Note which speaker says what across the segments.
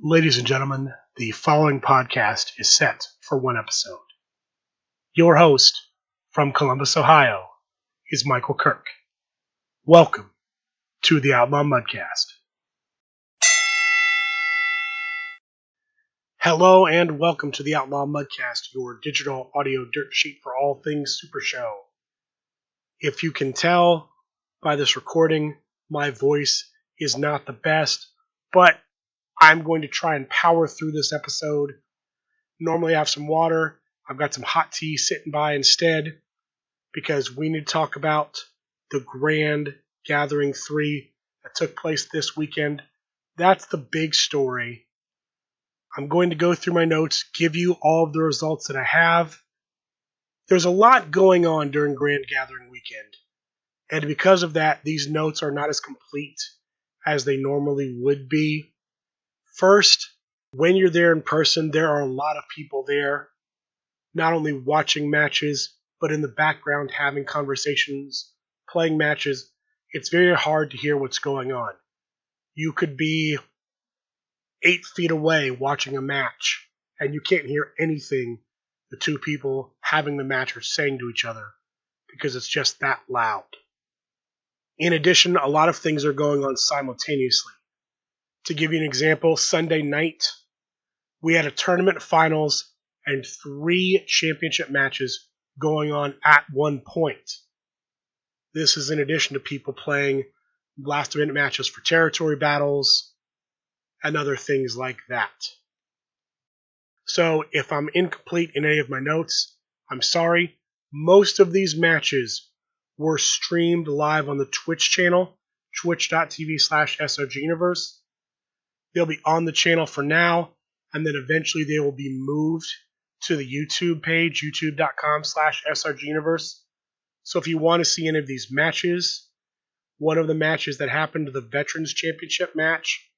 Speaker 1: Ladies and gentlemen, the following podcast is set for one episode. Your host from Columbus, Ohio, is Michael Kirk. Welcome to the Outlaw Mudcast. Hello and welcome to the Outlaw Mudcast, your digital audio dirt sheet for all things Super Show. If you can tell by this recording, my voice is not the best, but I'm going to try and power through this episode. Normally I have some water. I've got some hot tea sitting by instead because we need to talk about the Grand Gathering 3 that took place this weekend. That's the big story. I'm going to go through my notes, give you all of the results that I have. There's a lot going on during Grand Gathering weekend, and because of that, these notes are not as complete as they normally would be. First, when you're there in person, there are a lot of people there, not only watching matches, but in the background having conversations, playing matches. It's very hard to hear what's going on. You could be 8 feet away watching a match, and you can't hear anything the two people having the match are saying to each other, because it's just that loud. In addition, a lot of things are going on simultaneously. To give you an example, Sunday night, we had a tournament finals and 3 championship matches going on at one point. This is in addition to people playing last-minute matches for territory battles and other things like that. So if I'm incomplete in any of my notes, I'm sorry. Most of these matches were streamed live on the Twitch channel, twitch.tv/SRGuniverse. They'll be on the channel for now, and then eventually they will be moved to the YouTube page, youtube.com/SRGuniverse. So if you want to see any of these matches, one of the matches that happened to the Veterans Championship match,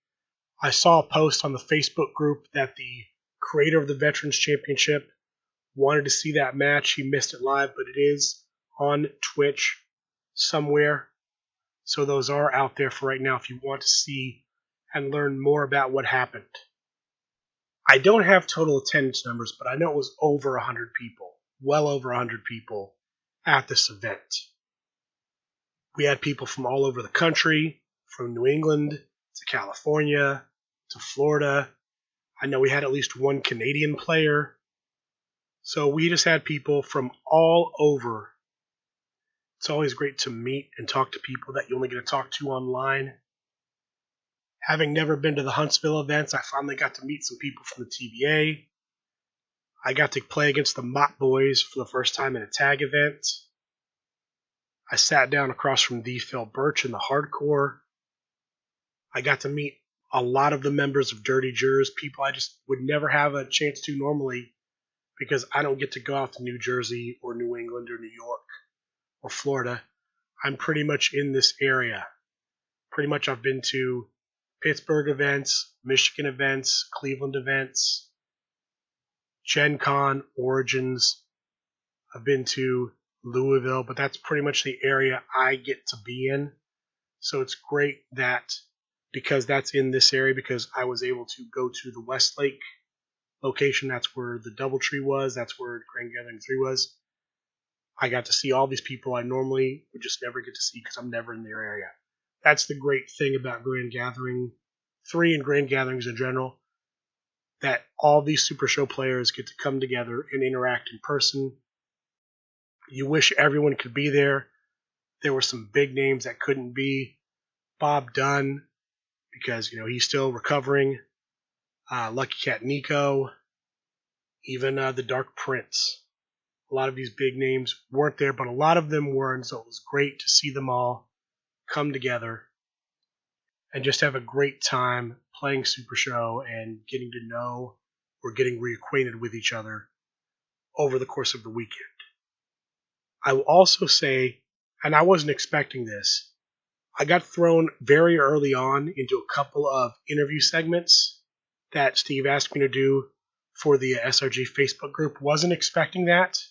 Speaker 1: I saw a post on the Facebook group that the creator of the Veterans Championship wanted to see that match. He missed it live, but it is on Twitch somewhere. So those are out there for right now if you want to see and learn more about what happened. I don't have total attendance numbers, but I know it was over 100 people, well over 100 people at this event. We had people from all over the country, from New England to California to Florida. I know we had at least one Canadian player. So we just had people from all over. It's always great to meet and talk to people that you only get to talk to online. Having never been to the Huntsville events, I finally got to meet some people from the TBA. I got to play against the Mott Boys for the first time in a tag event. I sat down across from the Phil Birch in the hardcore. I got to meet a lot of the members of Dirty Jurors, people I just would never have a chance to normally because I don't get to go out to New Jersey or New England or New York or Florida. I'm pretty much in this area. Pretty much I've been to Pittsburgh events, Michigan events, Cleveland events, Gen Con, Origins. I've been to Louisville, but that's pretty much the area I get to be in. So it's great that because that's in this area, because I was able to go to the Westlake location. That's where the Doubletree was. That's where Grand Gathering 3 was. I got to see all these people I normally would just never get to see because I'm never in their area. That's the great thing about Grand Gathering 3 and Grand Gatherings in general, that all these Super Show players get to come together and interact in person. You wish everyone could be there. There were some big names that couldn't be. Bob Dunn, because he's still recovering. Lucky Cat Nico, even the Dark Prince. A lot of these big names weren't there, but a lot of them were, and so it was great to see them all come together and just have a great time playing Super Show and getting to know or getting reacquainted with each other over the course of the weekend. I will also say, and I wasn't expecting this, I got thrown very early on into a couple of interview segments that Steve asked me to do for the SRG Facebook group. Wasn't expecting that.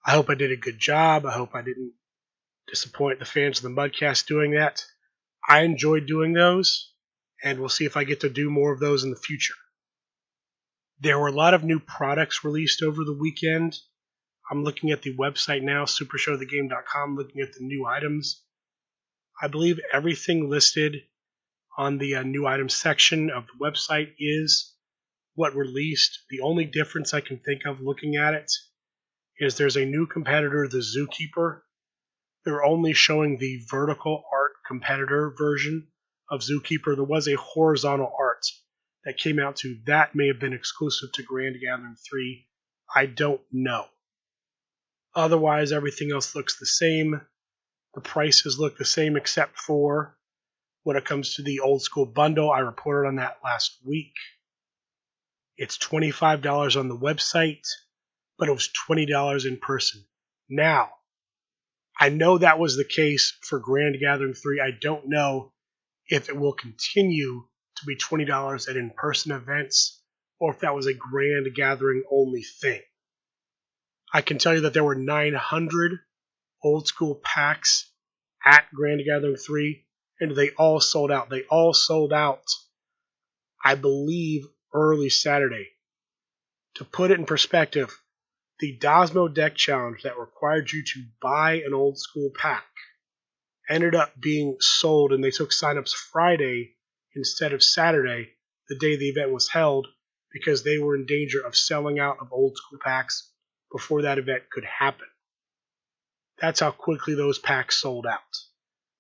Speaker 1: I hope I did a good job. I hope I didn't disappoint the fans of the Mudcast doing that. I enjoyed doing those, and we'll see if I get to do more of those in the future. There were a lot of new products released over the weekend. I'm looking at the website now, supershowthegame.com, looking at the new items. I believe everything listed on the new items section of the website is what released. The only difference I can think of looking at it is there's a new competitor, the Zookeeper. They're only showing the vertical art competitor version of Zookeeper. There was a horizontal art that came out too. That may have been exclusive to Grand Gathering 3. I don't know. Otherwise, everything else looks the same. The prices look the same except for when it comes to the old school bundle. I reported on that last week. It's $25 on the website, but it was $20 in person. Now, I know that was the case for Grand Gathering 3. I don't know if it will continue to be $20 at in-person events or if that was a Grand Gathering only thing. I can tell you that there were 900 old school packs at Grand Gathering 3, and they all sold out. They all sold out, I believe, early Saturday. To put it in perspective, the Dosmo Deck Challenge that required you to buy an old school pack ended up being sold, and they took signups Friday instead of Saturday, the day the event was held, because they were in danger of selling out of old school packs before that event could happen. That's how quickly those packs sold out,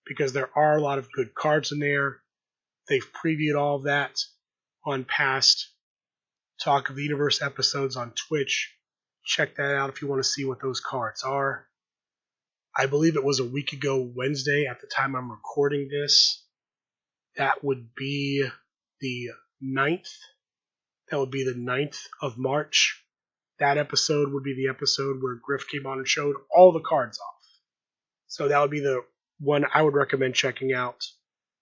Speaker 1: because there are a lot of good cards in there. They've previewed all of that on past Talk of the Universe episodes on Twitch. Check that out if you want to see what those cards are. I believe it was a week ago Wednesday at the time I'm recording this. That would be the 9th. That would be the 9th of March. That episode would be the episode where Griff came on and showed all the cards off. So that would be the one I would recommend checking out,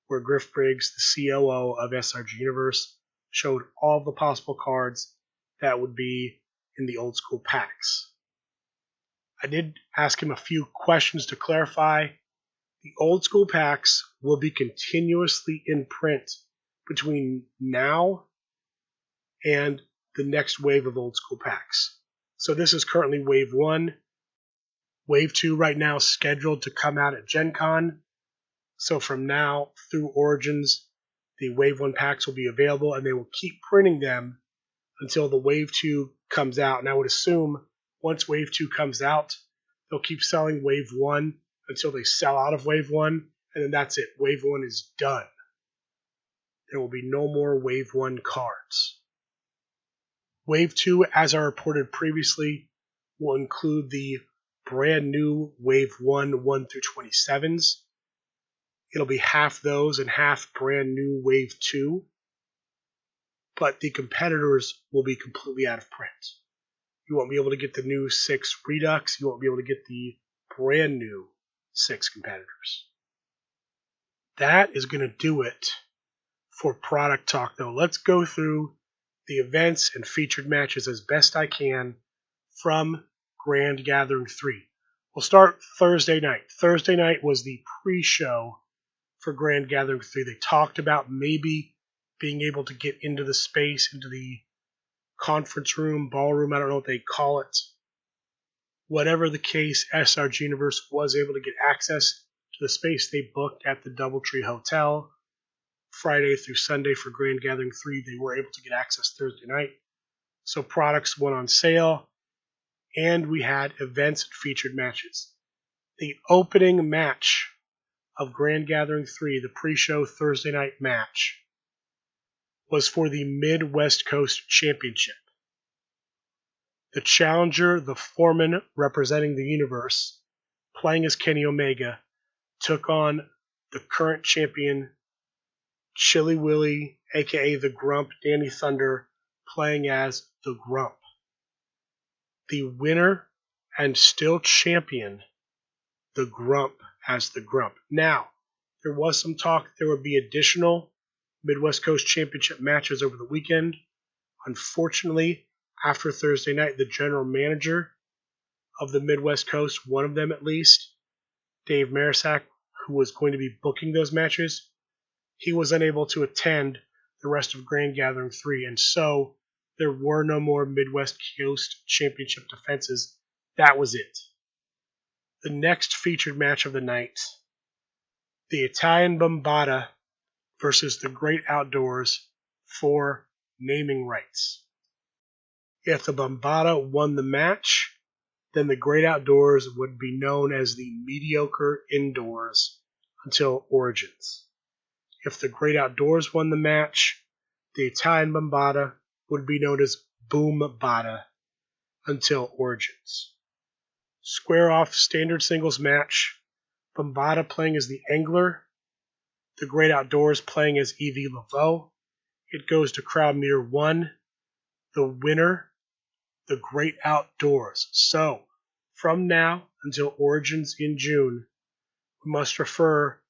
Speaker 1: where Griff Briggs, the COO of SRG Universe, showed all the possible cards that would be in the old school packs. I did ask him a few questions to clarify. The old school packs will be continuously in print between now and the next wave of old school packs. So this is currently wave 1. Wave 2 right now is scheduled to come out at Gen Con. So from now through Origins, the wave 1 packs will be available, and they will keep printing them until the wave 2 comes out. And I would assume once wave 2 comes out, they'll keep selling wave 1 until they sell out of wave 1, and then that's it. Wave 1 is done. There will be no more wave 1 cards. Wave 2, as I reported previously, will include the brand new Wave 1 1 through 27s. It'll be half those and half brand new Wave 2. But the competitors will be completely out of print. You won't be able to get the new 6 Redux. You won't be able to get the brand new 6 competitors. That is going to do it for product talk, though. Let's go through the events and featured matches as best I can from Grand Gathering 3. We'll start Thursday night. Thursday night was the pre-show for Grand Gathering 3. They talked about maybe being able to get into the space, into the conference room, ballroom, I don't know what they call it. Whatever the case, SRG Universe was able to get access to the space they booked at the Doubletree Hotel. Friday through Sunday for Grand Gathering 3, they were able to get access Thursday night. So products went on sale, and we had events and featured matches. The opening match of Grand Gathering 3, the pre-show Thursday night match, was for the Mid-West Coast Championship. The challenger, the foreman representing the universe, playing as Kenny Omega, took on the current champion, Chili Willy, aka the Grump, Danny Thunder, playing as the Grump. The winner and still champion, the Grump, as the Grump. Now, there was some talk there would be additional Midwest Coast Championship matches over the weekend. Unfortunately, after Thursday night, the general manager of the Midwest Coast, one of them at least, Dave Marisak, who was going to be booking those matches, he was unable to attend the rest of Grand Gathering 3, and so there were no more Midwest Coast Championship defenses. That was it. The next featured match of the night, the Italian Bombata versus the Great Outdoors for naming rights. If the Bombata won the match, then the Great Outdoors would be known as the Mediocre Indoors until Origins. If the Great Outdoors won the match, the Italian Bombata would be known as Boom Bada until Origins. Square off standard singles match, Bombata playing as the Angler, the Great Outdoors playing as Evie Laveau. It goes to crowd meter 1. The winner, the Great Outdoors. So, from now until Origins in June, we must refer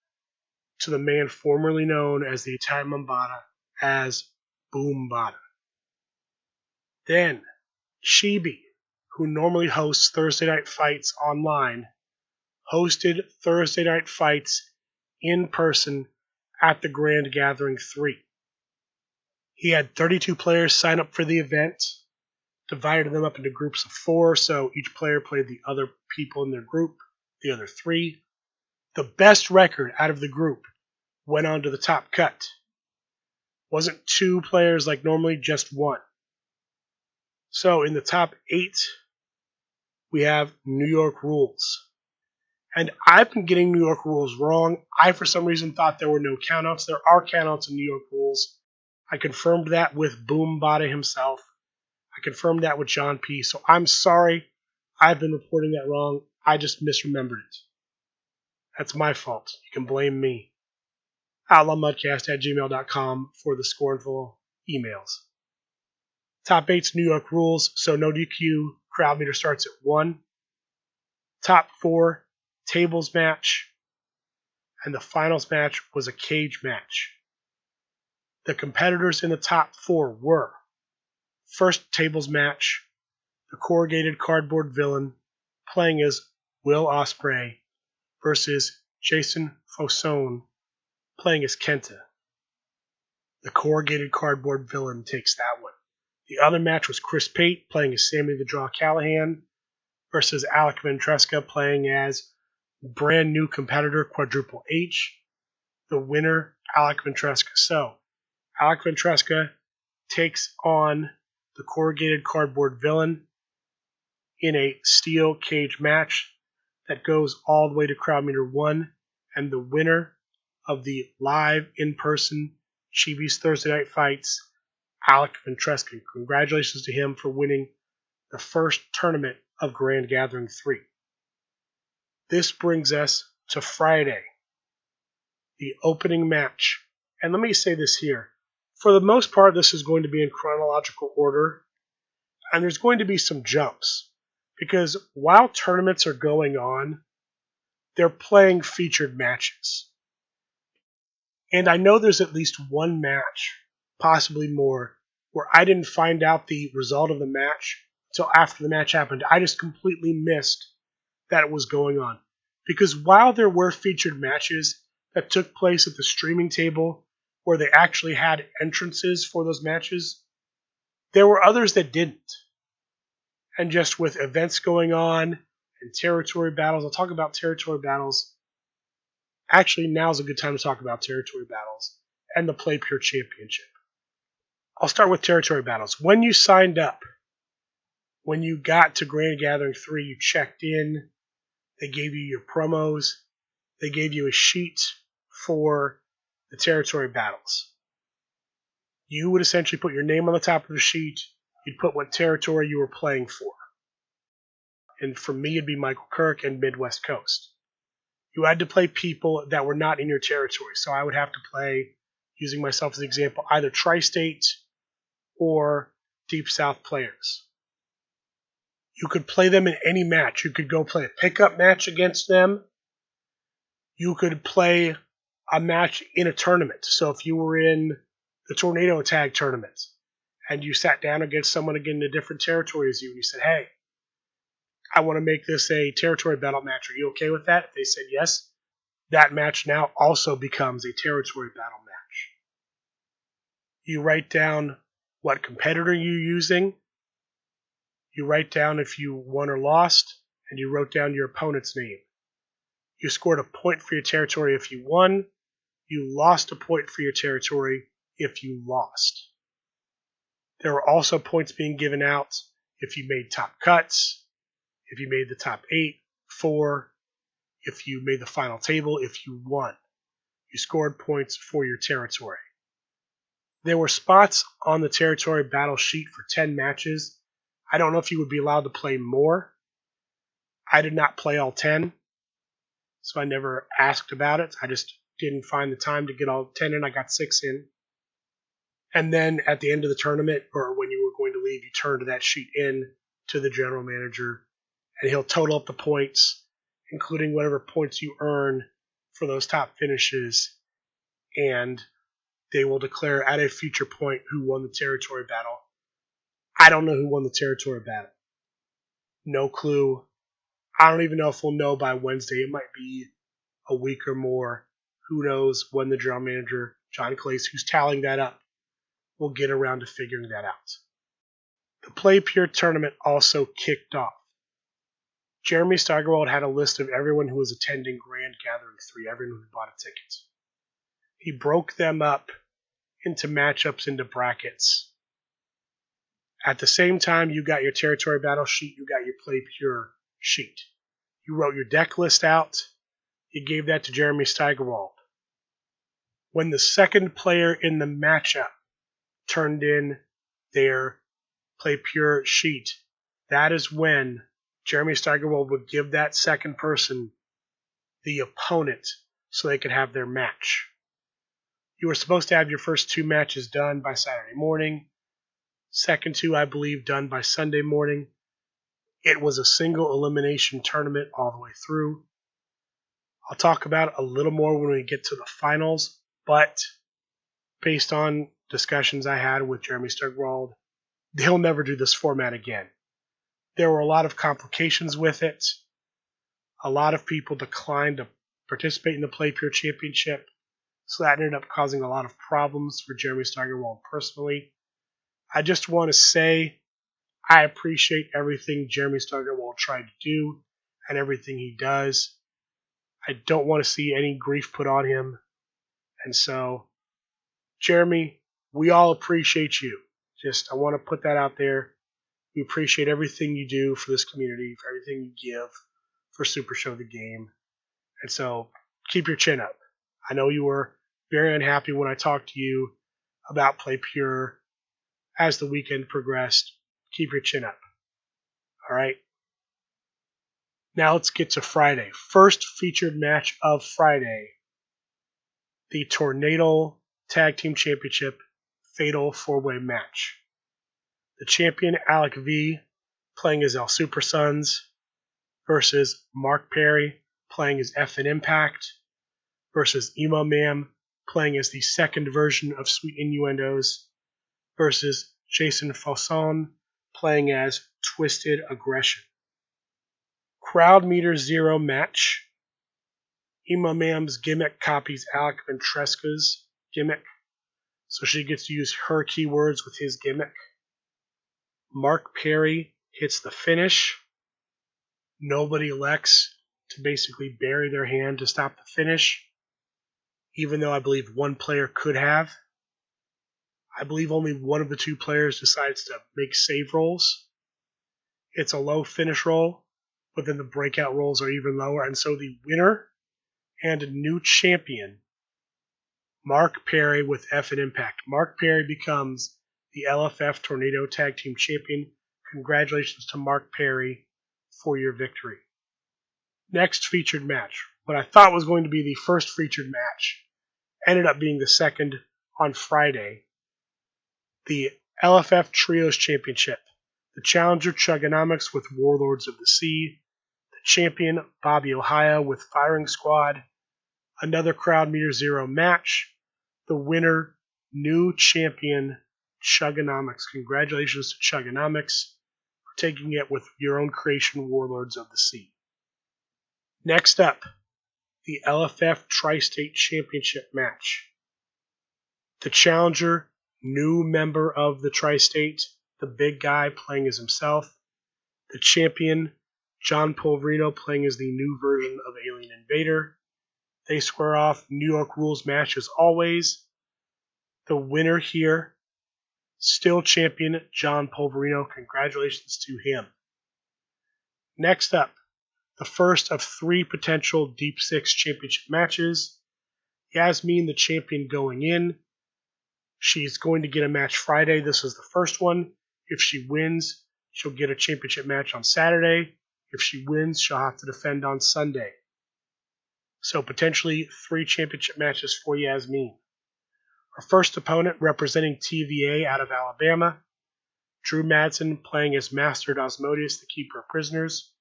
Speaker 1: to the man formerly known as the Italian Bombata as Boom Bada. Then, Chibi, who normally hosts Thursday Night Fights online, hosted Thursday Night Fights in person at the Grand Gathering 3. He had 32 players sign up for the event, divided them up into groups of 4, so each player played the other people in their group, the other 3. The best record out of the group went on to the top cut. Wasn't 2 players like normally, just 1. So in the top 8, we have New York Rules. And I've been getting New York Rules wrong. I, for some reason, thought there were no countouts. There are countouts in New York Rules. I confirmed that with Boom Bada himself. I confirmed that with John P. So I'm sorry. I've been reporting that wrong. I just misremembered it. That's my fault. You can blame me. outlawmudcast@gmail.com for the scornful emails. Top 8's New York Rules, so no DQ. Crowd meter starts at 1. Top 4, tables match. And the finals match was a cage match. The competitors in the top 4 were: first tables match, the corrugated cardboard villain playing as Will Ospreay versus Jason Fosone playing as Kenta. The corrugated cardboard villain takes that one. The other match was Chris Pate playing as Sammy the Draw Callahan versus Alec Ventresca playing as brand new competitor Quadruple H. The winner, Alec Ventresca. So, Alec Ventresca takes on the corrugated cardboard villain in a steel cage match that goes all the way to crowd meter 1, and the winner of the live in-person Chibi's Thursday Night Fights, Alec Ventresca. Congratulations to him for winning the first tournament of Grand Gathering 3. This brings us to Friday, the opening match. And let me say this here. For the most part, this is going to be in chronological order, and there's going to be some jumps, because while tournaments are going on, they're playing featured matches. And I know there's at least one match, possibly more, where I didn't find out the result of the match until after the match happened. I just completely missed that it was going on. Because while there were featured matches that took place at the streaming table where they actually had entrances for those matches, there were others that didn't. And just with events going on and territory battles, I'll talk about territory battles. Actually, now's a good time to talk about territory battles and the Play Pure Championship. I'll start with territory battles. When you signed up, when you got to Grand Gathering 3, you checked in, they gave you your promos, they gave you a sheet for the territory battles. You would essentially put your name on the top of the sheet, you'd put what territory you were playing for. And for me, it'd be Michael Kirk and Midwest Coast. You had to play people that were not in your territory. So I would have to play, using myself as an example, either Tri-State or Deep South players. You could play them in any match. You could go play a pickup match against them. You could play a match in a tournament. So if you were in the Tornado Tag Tournament and you sat down against someone again in a different territory as you, and you said, hey, I want to make this a territory battle match. Are you okay with that? If they said yes, that match now also becomes a territory battle match. You write down what competitor you're using. You write down if you won or lost, and you wrote down your opponent's name. You scored a point for your territory if you won. You lost a point for your territory if you lost. There were also points being given out if you made top cuts, if you made the top 8, 4, if you made the final table, if you won. You scored points for your territory. There were spots on the territory battle sheet for 10 matches. I don't know if you would be allowed to play more. I did not play all 10, so I never asked about it. I just didn't find the time to get all 10 in. I got 6 in. And then at the end of the tournament, or when you were going to leave, you turned that sheet in to the general manager, and he'll total up the points, including whatever points you earn for those top finishes, and they will declare at a future point who won the territory battle. I don't know who won the territory battle. No clue. I don't even know if we'll know by Wednesday. It might be a week or more. Who knows when the general manager, John Clace, who's tallying that up, will get around to figuring that out. The Play Pure tournament also kicked off. Jeremy Steigerwald had a list of everyone who was attending Grand Gathering 3, everyone who bought a ticket. He broke them up into matchups, into brackets. At the same time, you got your territory battle sheet, you got your Play Pure sheet. You wrote your deck list out. You gave that to Jeremy Steigerwald. When the second player in the matchup turned in their Play Pure sheet, that is when Jeremy Steigerwald would give that second person the opponent so they could have their match. You were supposed to have your first 2 matches done by Saturday morning. Second 2, I believe, done by Sunday morning. It was a single elimination tournament all the way through. I'll talk about it a little more when we get to the finals, but based on discussions I had with Jeremy Steigerwald, he'll never do this format again. There were a lot of complications with it. A lot of people declined to participate in the Play Pure Championship, so that ended up causing a lot of problems for Jeremy Steigerwald personally. I just want to say I appreciate everything Jeremy Steigerwald tried to do and everything he does. I don't want to see any grief put on him. And so, Jeremy, we all appreciate you. I want to put that out there. We appreciate everything you do for this community, for everything you give for Super Show the Game. And so, keep your chin up. I know you were very unhappy when I talked to you about Play Pure as the weekend progressed. Keep your chin up. All right? Now let's get to Friday. First featured match of Friday. The Tornado Tag Team Championship Fatal 4-Way match. The champion, Alec V, playing as El Super Sons, versus Mark Perry, playing as F and Impact, versus Emo Mam, playing as the second version of Sweet Innuendos, versus Jason Fauson, playing as Twisted Aggression. Crowd meter 0 match. Emo Mam's gimmick copies Alec Ventresca's gimmick, so she gets to use her keywords with his gimmick. Mark Perry hits the finish. Nobody elects to basically bury their hand to stop the finish, even though I believe one player could have. I believe only one of the 2 players decides to make save rolls. It's a low finish roll, but then the breakout rolls are even lower, and so the winner and new champion, Mark Perry with F and Impact. Mark Perry becomes the LFF Tornado Tag Team Champion. Congratulations to Mark Perry for your victory. Next featured match. What I thought was going to be the first featured match ended up being the second on Friday. The LFF Trios Championship. The challenger, Chugonomics with Warlords of the Sea. The champion, Bobby Ohio with Firing Squad. Another crowd meter 0 match. The winner, new champion, Chugonomics. Congratulations to Chugonomics for taking it with your own creation, Warlords of the Sea. Next up, the LFF Tri-State Championship match. The challenger, new member of the Tri-State, the big guy playing as himself. The champion, John Pulverino, playing as the new version of Alien Invader. They square off. New York rules match as always. The winner here, still champion John Pulverino. Congratulations to him. Next up, the first of 3 potential Deep Six championship matches. Yasmin, the champion, going in. She's going to get a match Friday. This is the first one. If she wins, she'll get a championship match on Saturday. If she wins, she'll have to defend on Sunday. So potentially 3 championship matches for Yasmin. Her first opponent, representing TVA out of Alabama, Drew Madsen, playing as Master Osmodeus, the Keeper of Prisoners.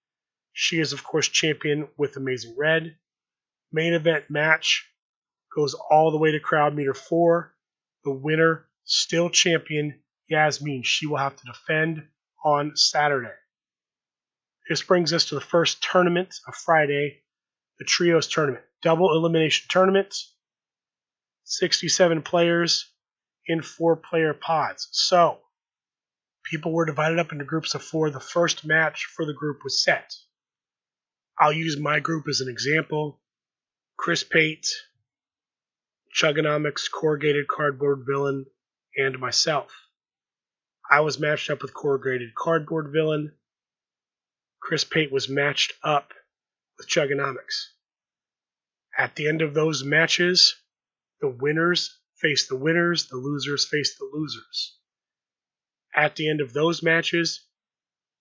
Speaker 1: She is, of course, champion with Amazing Red. Main event match goes all the way to crowd meter 4. The winner, still champion Yasmin. She will have to defend on Saturday. This brings us to the first tournament of Friday, the Trios Tournament. Double elimination tournament. 67 players in 4-player pods. So, people were divided up into groups of 4. The first match for the group was set. I'll use my group as an example. Chris Pate, Chugonomics, Corrugated Cardboard Villain, and myself. I was matched up with Corrugated Cardboard Villain. Chris Pate was matched up with Chugonomics. At the end of those matches, the winners face the winners, the losers face the losers. At the end of those matches,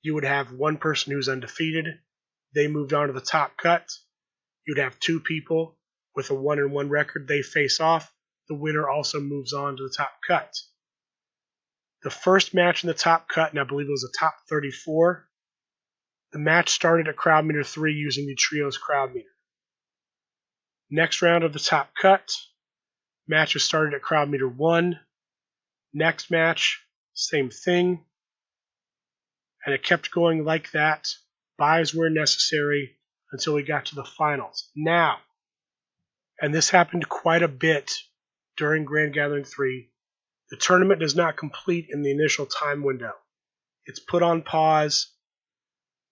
Speaker 1: you would have one person who's undefeated. They moved on to the top cut. You'd have 2 people with a 1-1 record. They face off. The winner also moves on to the top cut. The first match in the top cut, and I believe it was a top 34, the match started at crowd meter 3 using the Trios crowd meter. Next round of the top cut, matches started at crowd meter 1. Next match, same thing. And it kept going like that. Buys were necessary until we got to the finals. Now, and this happened quite a bit during Grand Gathering 3, the tournament does not complete in the initial time window. It's put on pause.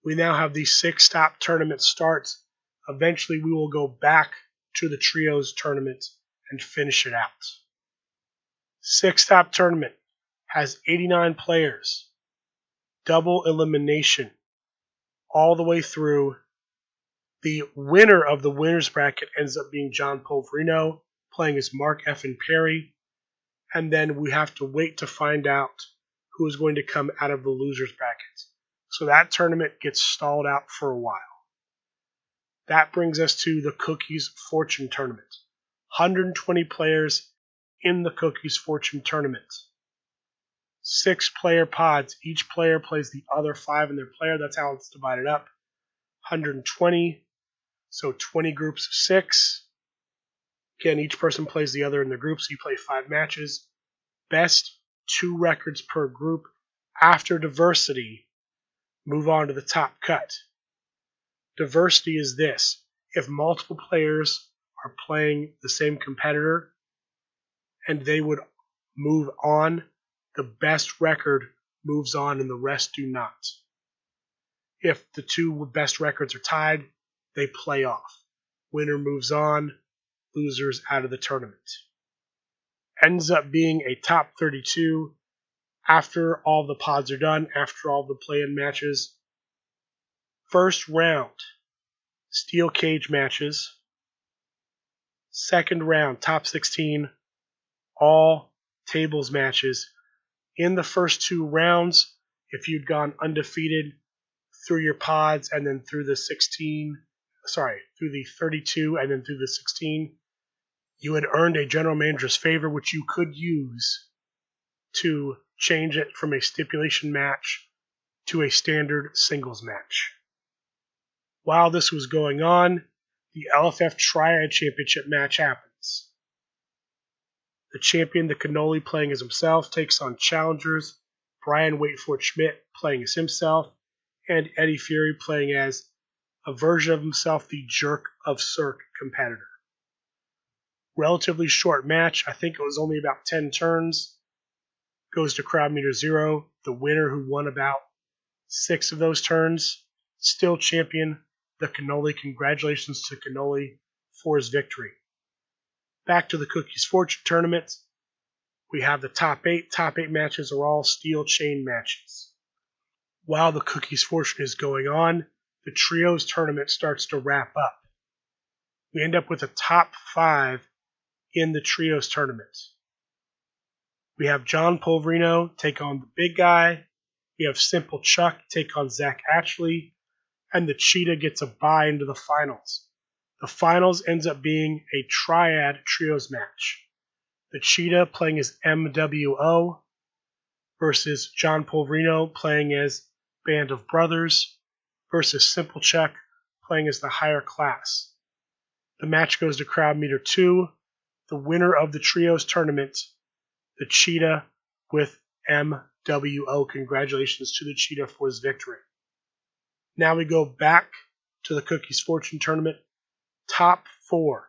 Speaker 1: We now have these 6-stop tournament starts. Eventually, we will go back to the Trios tournament and finish it out. 6-stop tournament has 89 players. Double elimination all the way through. The winner of the winner's bracket ends up being John Pulverino, playing as Mark Effin Perry. And then we have to wait to find out who is going to come out of the loser's bracket. So that tournament gets stalled out for a while. That brings us to the Cookies Fortune Tournament. 120 players in the Cookies Fortune Tournament. 6-player pods. Each player plays the other 5 in their player. That's how it's divided up. 120. So 20 groups of 6. Again, each person plays the other in their group, so you play 5 matches. Best 2 records per group after diversity move on to the top cut. Diversity is this. If multiple players are playing the same competitor and they would move on, the best record moves on and the rest do not. If the 2 best records are tied, they play off. Winner moves on, losers out of the tournament. Ends up being a top 32 after all the pods are done, after all the play-in matches. First round, steel cage matches. Second round, top 16, all tables matches. In the first 2 rounds, if you'd gone undefeated through your pods and then through the 32 and then through the 16, you had earned a general manager's favor, which you could use to change it from a stipulation match to a standard singles match. While this was going on, the LFF Triad Championship match happens. The champion, the Cannoli, playing as himself, takes on challengers Brian Waitford Schmidt, playing as himself, and Eddie Fury, playing as a version of himself, the Jerk of Cirque competitor. Relatively short match. I think it was only about 10 turns. goes to crowd meter 0. The winner, who won about 6 of those turns, still champion, the Cannoli. Congratulations to Cannoli for his victory. Back to the Cookies Fortune tournament. We have the top 8. Top 8 matches are all steel chain matches. While the Cookies Fortune is going on, the Trios tournament starts to wrap up. We end up with a top 5 in the Trios tournament. We have John Polverino take on the big guy. We have Simple Chuck take on Zach Ashley. And the Cheetah gets a bye into the finals. The finals ends up being a triad trios match. The Cheetah playing as MWO versus John Polverino playing as Band of Brothers versus Simple Chuck playing as the higher class. The match goes to crowd meter 2. The winner of the trios tournament, the Cheetah with MWO. Congratulations to the Cheetah for his victory. Now we go back to the Cookies Fortune tournament. Top 4.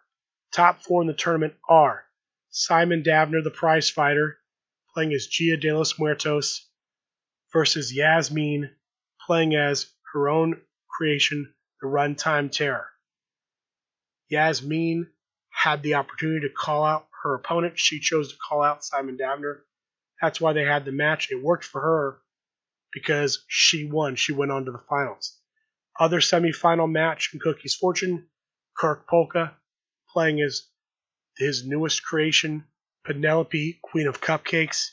Speaker 1: Top 4 in the tournament are Simon Davner, the prize fighter, playing as Gia de los Muertos, versus Yasmin, playing as her own creation, the Runtime Terror. Yasmin had the opportunity to call out her opponent. She chose to call out Simon Davner. That's why they had the match. It worked for her because she won. She went on to the finals. Other semifinal match in Cookies Fortune, Kirk Polka, playing as his newest creation, Penelope, Queen of Cupcakes,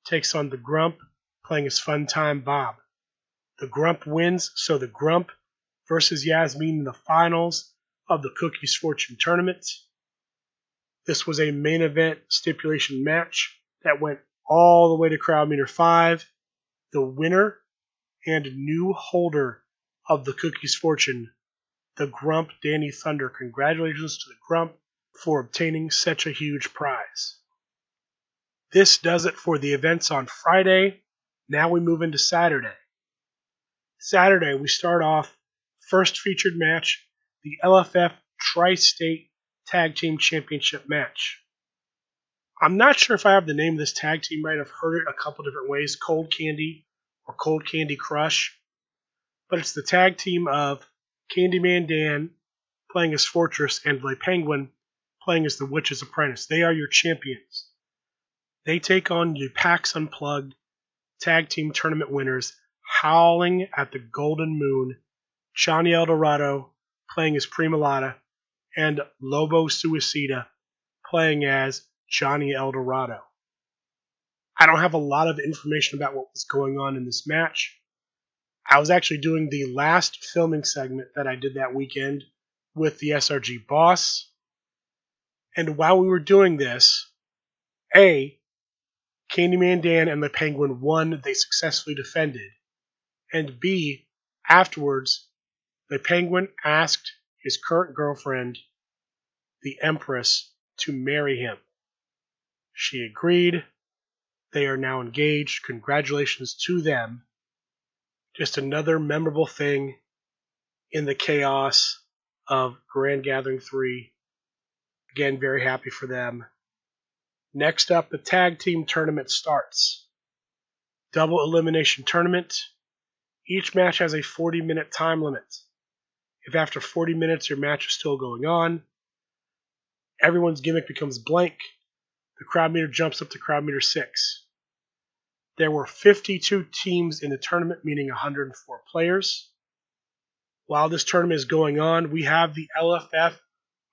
Speaker 1: takes on the Grump, playing as Funtime Bob. The Grump wins, so the Grump versus Yasmin in the finals of the Cookies Fortune tournament. This was a main event stipulation match that went all the way to crowd meter 5. The winner and new holder of the Cookies Fortune, the Grump Danny Thunder. Congratulations to the Grump for obtaining such a huge prize. This does it for the events on Friday. Now we move into Saturday. Saturday we start off first featured match, the LFF Tri-State Tag Team Championship match. I'm not sure if I have the name of this tag team right. I've heard it a couple different ways, Cold Candy or Cold Candy Crush. But it's the tag team of Candyman Dan playing as Fortress and Le Penguin playing as the Witch's Apprentice. They are your champions. They take on your PAX Unplugged tag team tournament winners, Howling at the Golden Moon, Johnny Eldorado playing as Prima Lotta, and Lobo Suicida playing as Johnny Eldorado. I don't have a lot of information about what was going on in this match. I was actually doing the last filming segment that I did that weekend with the SRG boss. And while we were doing this, A, Candyman Dan and the Penguin won, they successfully defended. And B, afterwards, the Penguin asked his current girlfriend, the Empress, to marry him. She agreed. They are now engaged. Congratulations to them. Just another memorable thing in the chaos of Grand Gathering 3. Again, very happy for them. Next up, the tag team tournament starts. Double elimination tournament. Each match has a 40-minute time limit. If after 40 minutes your match is still going on, everyone's gimmick becomes blank. The crowd meter jumps up to crowd meter 6. There were 52 teams in the tournament, meaning 104 players. While this tournament is going on, we have the LFF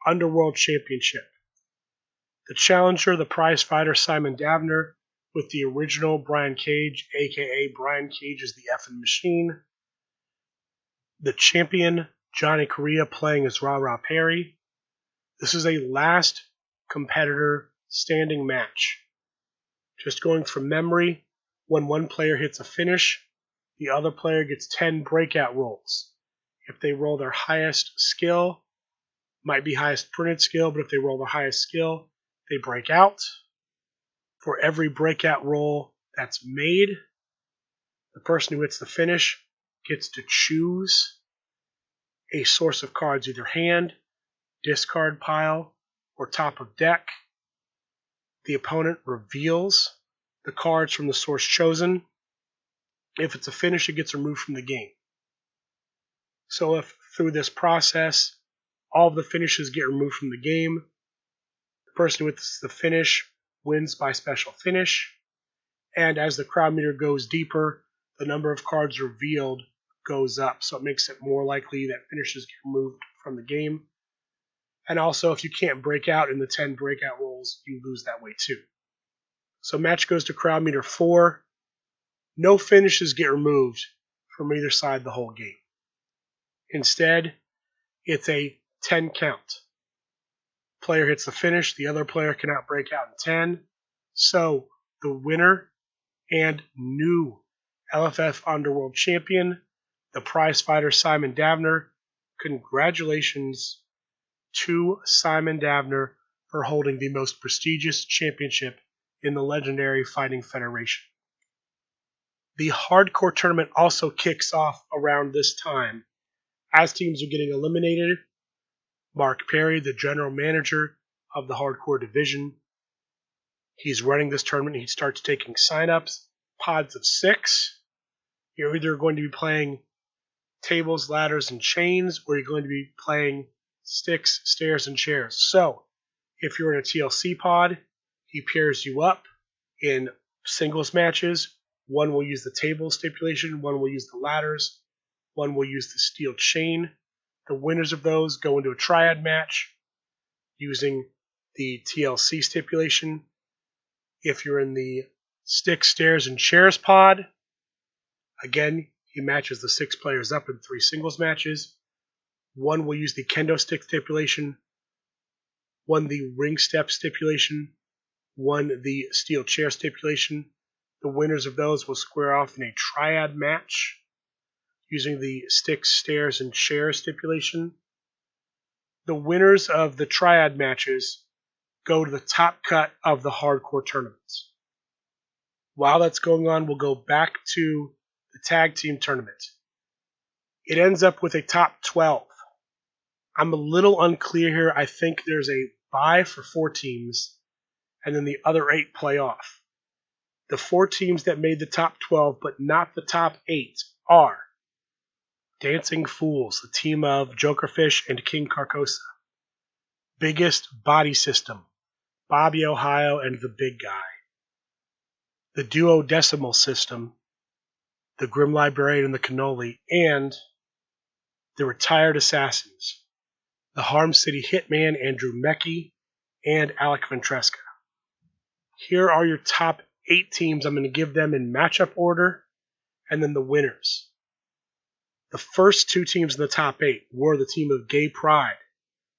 Speaker 1: Underworld Championship. The challenger, the prize fighter, Simon Davner, with the original Brian Cage, a.k.a. Brian Cage is the effing machine. The champion, Johnny Correa, playing as Ra Ra Perry. This is a last competitor standing match. Just going from memory, when one player hits a finish, the other player gets 10 breakout rolls. If they roll their highest skill, might be highest printed skill, but if they roll the highest skill, they break out. For every breakout roll that's made, the person who hits the finish gets to choose a source of cards, either hand, discard pile, or top of deck. The opponent reveals the cards from the source chosen. If it's a finish, it gets removed from the game. So if through this process, all of the finishes get removed from the game, the person with the finish wins by special finish. And as the crowd meter goes deeper, the number of cards revealed goes up. So it makes it more likely that finishes get removed from the game. And also, if you can't break out in the 10 breakout rolls, you lose that way too. So match goes to crowd meter 4. No finishes get removed from either side the whole game. Instead, it's a 10 count. Player hits the finish, the other player cannot break out in 10. So the winner and new LFF Underworld Champion, the prize fighter Simon Davner. Congratulations to Simon Davner for holding the most prestigious championship in the legendary Fighting Federation. The hardcore tournament also kicks off around this time. As teams are getting eliminated, Mark Perry, the general manager of the hardcore division, he's running this tournament. He starts taking signups, pods of 6. You're either going to be playing tables, ladders, and chains, or you're going to be playing sticks, stairs, and chairs. So, if you're in a TLC pod, he pairs you up in singles matches. One will use the table stipulation, one will use the ladders, one will use the steel chain. The winners of those go into a triad match using the TLC stipulation. If you're in the sticks, stairs, and chairs pod, again, he matches the 6 players up in 3 singles matches. One will use the kendo stick stipulation, one the ring step stipulation, one the steel chair stipulation. The winners of those will square off in a triad match using the sticks, stairs, and chairs stipulation. The winners of the triad matches go to the top cut of the hardcore tournaments. While that's going on, we'll go back to the tag team tournament. It ends up with a top 12. I'm a little unclear here. I think there's a bye for 4 teams, and then the other 8 play off. The 4 teams that made the top 12, but not the top 8, are Dancing Fools, the team of Jokerfish and King Carcosa. Biggest Body System, Bobby Ohio and the Big Guy. The Duodecimal System, the Grim Librarian and the Cannoli, and the Retired Assassins, the Harm City Hitman Andrew Mecki and Alec Ventresca. Here are your top 8 teams. I'm going to give them in matchup order, and then the winners. The first 2 teams in the top 8 were the team of Gay Pride.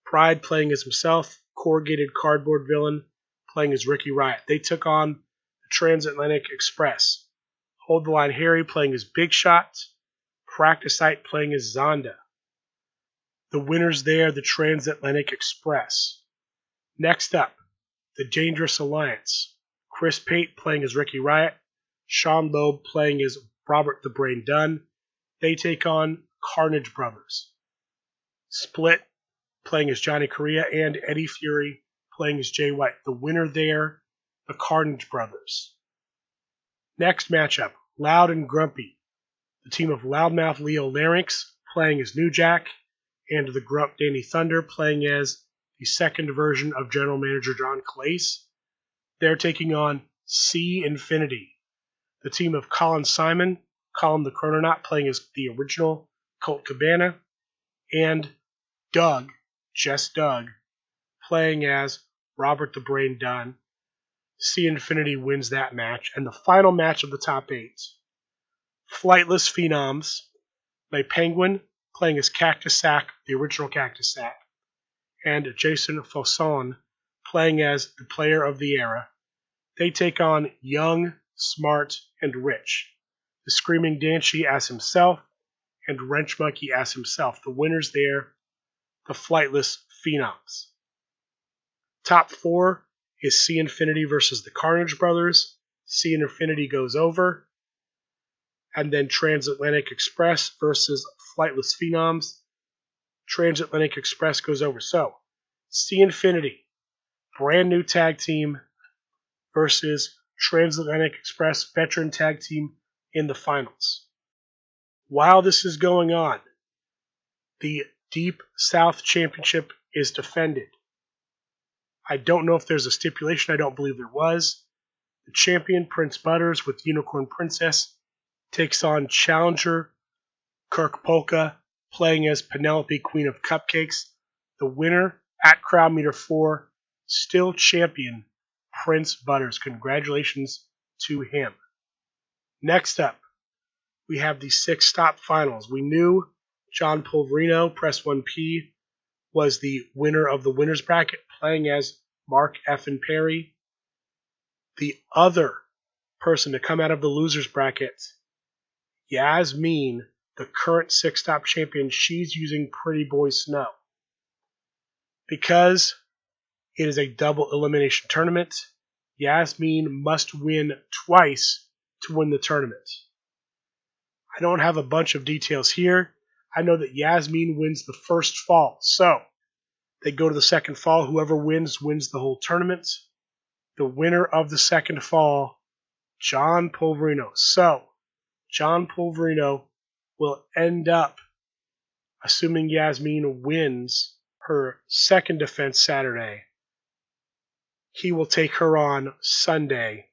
Speaker 1: Pride playing as himself, Corrugated Cardboard Villain playing as Ricky Riot. They took on the Transatlantic Express. Hold the Line Harry playing as Big Shot, Practicite playing as Zonda. The winners there, the Transatlantic Express. Next up, the Dangerous Alliance. Chris Pate playing as Ricky Riot, Sean Loeb playing as Robert the Brain Dunn. They take on Carnage Brothers. Split playing as Johnny Correa and Eddie Fury playing as Jay White. The winner there, the Carnage Brothers. Next matchup, Loud and Grumpy. The team of Loudmouth Leo Larynx playing as New Jack and the Grump Danny Thunder playing as the second version of General Manager John Clace. They're taking on C Infinity. The team of Colin Simon, Colin the Chrononaut playing as the original Colt Cabana, and Doug, just Doug, playing as Robert the Brain Dunn. C Infinity wins that match. And the final match of the top 8, Flightless Phenoms, by Penguin playing as Cactus Sack, the original Cactus Sack, and Jason Fosson playing as the player of the era. They take on Young, Smart, and Rich. The Screaming Dancy as himself, and Wrench Monkey as himself. The winners there, the Flightless Phenoms. Top 4 is C Infinity versus the Carnage Brothers. C Infinity goes over. And then Transatlantic Express versus Flightless Phenoms. Transatlantic Express goes over. So, C Infinity, brand new tag team versus Transatlantic Express veteran tag team in the finals. While this is going on, the Deep South Championship is defended. I don't know if there's a stipulation. I don't believe there was. The champion, Prince Butters, with Unicorn Princess, takes on challenger Kirk Polka, playing as Penelope, Queen of Cupcakes. The winner at Crowd Meter 4, still champion, Prince Butters. Congratulations to him. Next up, we have the 6-stop finals. We knew John Pulverino, Press 1P, was the winner of the winner's bracket, playing as Mark F. Perry. The other person to come out of the loser's bracket, Yasmin, the current 6-stop champion, she's using Pretty Boy Snow. Because it is a double elimination tournament, Yasmin must win twice to win the tournament. I don't have a bunch of details here. I know that Yasmin wins the first fall. So, they go to the second fall. Whoever wins the whole tournament. The winner of the second fall, John Pulverino. So, John Pulverino will end up, assuming Yasmin wins her second defense Saturday, he will take her on Sunday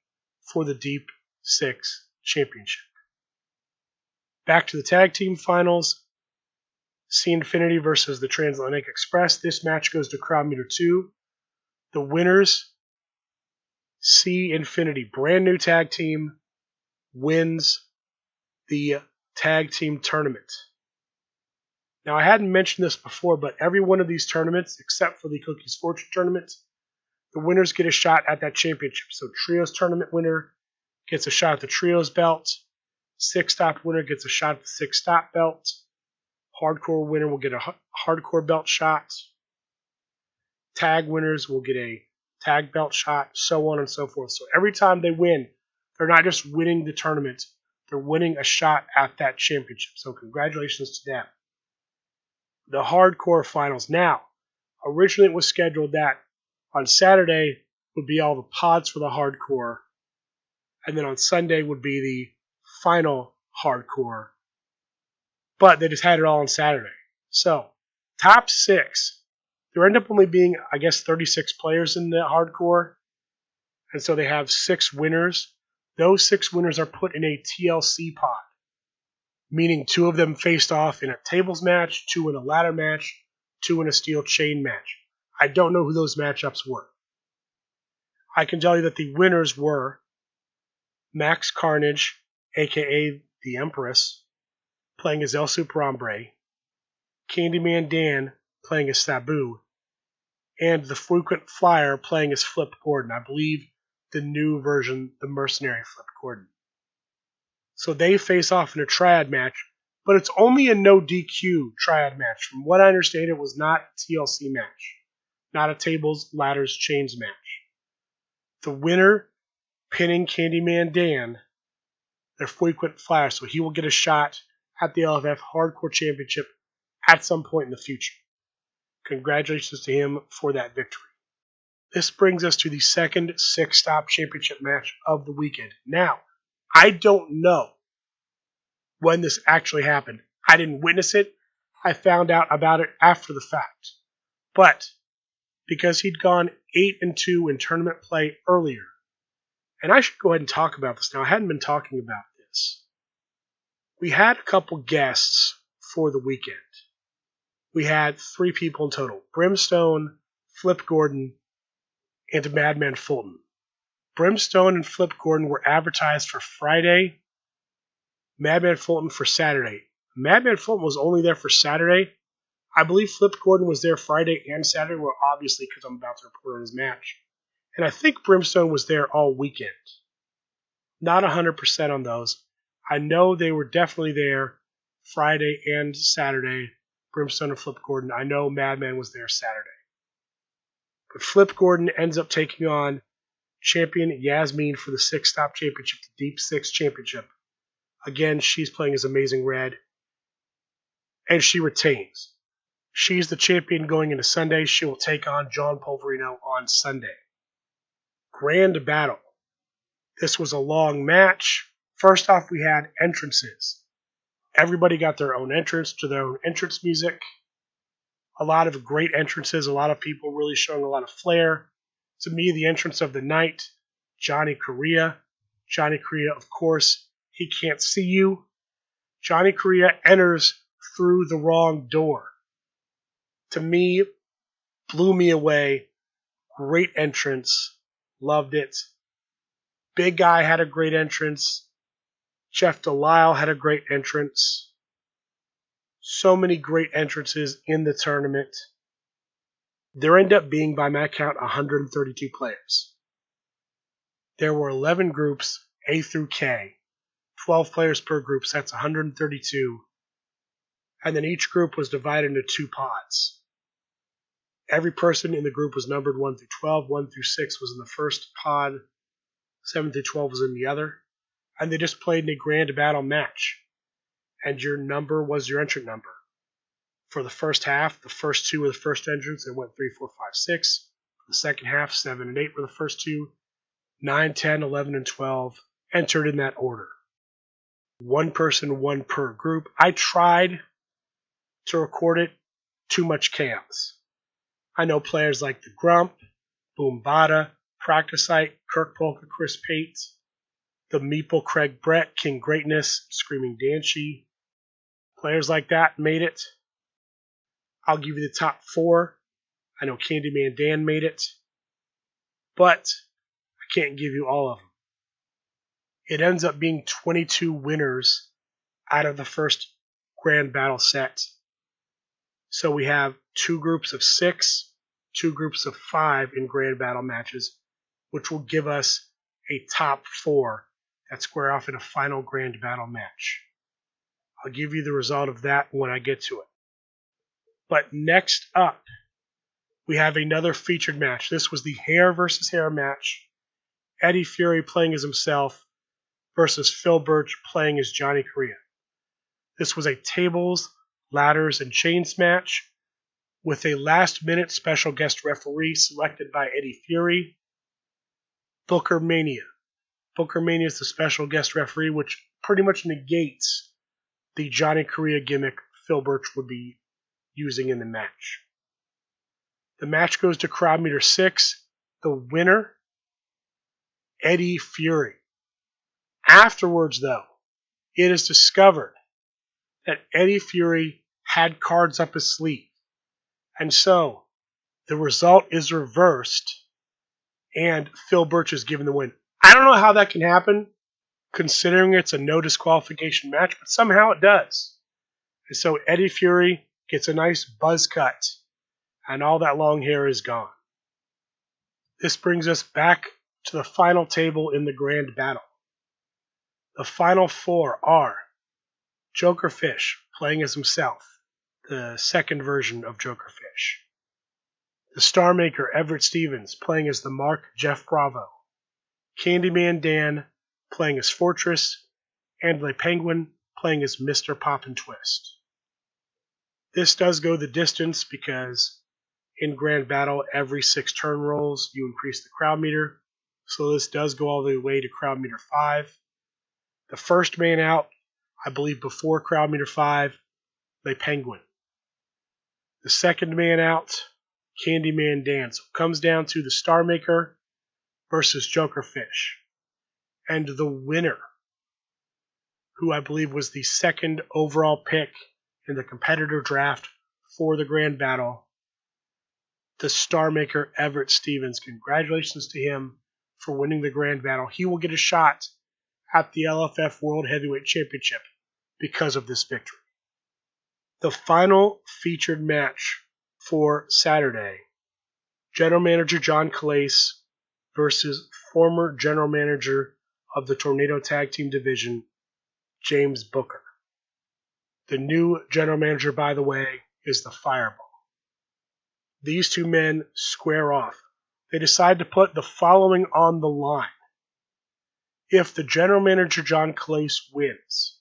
Speaker 1: for the Deep 6 Championship. Back to the tag team finals. C Infinity versus the Transatlantic Express. This match goes to Crowd Meter 2. The winners, C Infinity, brand new tag team, wins the tag team tournament. Now, I hadn't mentioned this before, but every one of these tournaments, except for the Cookies Fortune tournament, the winners get a shot at that championship. So, Trios tournament winner gets a shot at the Trios belt. 6-stop winner gets a shot at the 6-stop belt. Hardcore winner will get a hardcore belt shot. Tag winners will get a tag belt shot, so on and so forth. So every time they win, they're not just winning the tournament, they're winning a shot at that championship. So congratulations to them. The hardcore finals. Now, originally it was scheduled that on Saturday would be all the pods for the hardcore, and then on Sunday would be the final hardcore. But they just had it all on Saturday. So, top 6. There end up only being, 36 players in the hardcore. And so they have 6 winners. Those 6 winners are put in a TLC pod. Meaning 2 of them faced off in a tables match, 2 in a ladder match, 2 in a steel chain match. I don't know who those matchups were. I can tell you that the winners were Max Carnage, a.k.a. the Empress, playing as El Super Hombre, Candyman Dan playing as Sabu, and the Frequent Flyer playing as Flip Gordon. I believe the new version, the Mercenary Flip Gordon. So they face off in a triad match, but it's only a no DQ triad match. From what I understand, it was not a TLC match, not a tables, ladders, chains match. The winner pinning Candyman Dan, their Frequent Flyer, so he will get a shot at the LFF Hardcore Championship at some point in the future. Congratulations to him for that victory. This brings us to the second 6-stop championship match of the weekend. Now, I don't know when this actually happened. I didn't witness it. I found out about it after the fact. But because he'd gone 8-2 in tournament play earlier, and I should go ahead and talk about this now. I hadn't been talking about this. We had a couple guests for the weekend. We had 3 people in total. Brimstone, Flip Gordon, and Madman Fulton. Brimstone and Flip Gordon were advertised for Friday. Madman Fulton for Saturday. Madman Fulton was only there for Saturday. I believe Flip Gordon was there Friday and Saturday. Well, obviously, because I'm about to report on his match. And I think Brimstone was there all weekend. Not 100% on those. I know they were definitely there Friday and Saturday. Brimstone and Flip Gordon. I know Madman was there Saturday. But Flip Gordon ends up taking on champion Yasmin for the 6-stop championship, the Deep 6 championship. Again, she's playing as Amazing Red. And she retains. She's the champion going into Sunday. She will take on John Pulverino on Sunday. Grand battle. This was a long match. First off, we had entrances. Everybody got their own entrance to their own entrance music. A lot of great entrances, a lot of people really showing a lot of flair. To me, the entrance of the night, Johnny Correa. Johnny Correa, of course, he can't see you. Johnny Correa enters through the wrong door. To me, blew me away. Great entrance. Loved it. Big Guy had a great entrance. Jeff Delisle had a great entrance. So many great entrances in the tournament. There ended up being, by my count, 132 players. There were 11 groups, A through K. 12 players per group, so that's 132. And then each group was divided into 2 pods. Every person in the group was numbered 1 through 12. 1 through 6 was in the first pod. 7 through 12 was in the other. And they just played in a grand battle match. And your number was your entrant number. For the first half, the first 2 were the first entrants. It went 3, 4, 5, 6. For the second half, 7 and 8 were the first 2. 9, 10, 11, and 12 entered in that order. 1 person, 1 per group. I tried to record it. Too much chaos. I know players like The Grump, Boom Bada, Practicite, Kirk Polka, Chris Pate, The Meeple, Craig Brett, King Greatness, Screaming Danchi. Players like that made it. I'll give you the top 4. I know Candyman Dan made it. But I can't give you all of them. It ends up being 22 winners out of the first grand battle set. So we have 2 groups of 6, 2 groups of 5 in grand battle matches, which will give us a top 4 that square off in a final grand battle match. I'll give you the result of that when I get to it. But next up, we have another featured match. This was the hair versus hair match. Eddie Fury playing as himself versus Phil Birch playing as Johnny Correa. This was a tables, ladders, and chains match with a last-minute special guest referee selected by Eddie Fury, Booker Mania. Booker Mania is the special guest referee, which pretty much negates the Johnny Correa gimmick Phil Birch would be using in the match. The match goes to crowd meter 6. The winner, Eddie Fury. Afterwards, though, it is discovered that Eddie Fury had cards up his sleeve. And so, the result is reversed, and Phil Birch is given the win. I don't know how that can happen, considering it's a no disqualification match, but somehow it does. And so Eddie Fury gets a nice buzz cut, and all that long hair is gone. This brings us back to the final table in the grand battle. The final 4 are Jokerfish playing as himself, the second version of Jokerfish. The Star Maker Everett Stevens playing as the Mark Jeff Bravo. Candyman Dan playing as Fortress, and Le Penguin playing as Mr. Pop and Twist. This does go the distance because in Grand Battle, every 6 turn rolls, you increase the crowd meter. So this does go all the way to crowd meter 5. The first man out, I believe before crowd meter 5, Le Penguin. The second man out, Candyman Dan. So it comes down to the Star Maker versus Jokerfish. And the winner, who I believe was the second overall pick in the competitor draft for the Grand Battle, the Star Maker Everett Stevens. Congratulations to him for winning the Grand Battle. He will get a shot at the LFF World Heavyweight Championship because of this victory. The final featured match for Saturday, General Manager John Calais versus former General Manager of the Tornado Tag Team Division, James Booker. The new General Manager, by the way, is the Fireball. These 2 men square off. They decide to put the following on the line. If the General Manager John Calais wins,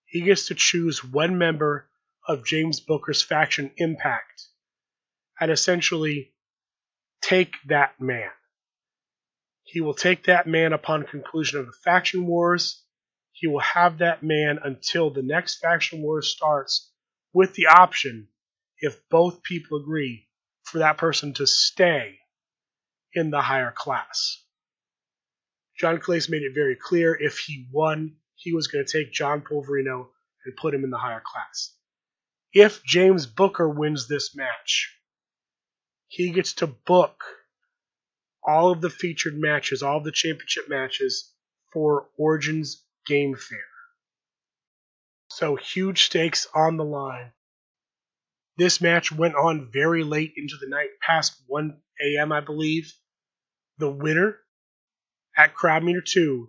Speaker 1: he gets to choose 1 member of James Booker's faction Impact and essentially take that man. He will take that man upon conclusion of the faction wars. He will have that man until the next faction war starts, with the option, if both people agree, for that person to stay in the higher class. John Clace made it very clear if he won, he was going to take John Polverino and put him in the higher class. If James Booker wins this match, he gets to book all of the featured matches, all of the championship matches for Origins Game Fair. So huge stakes on the line. This match went on very late into the night, past 1 a.m., I believe. The winner at Crowd Meter 2,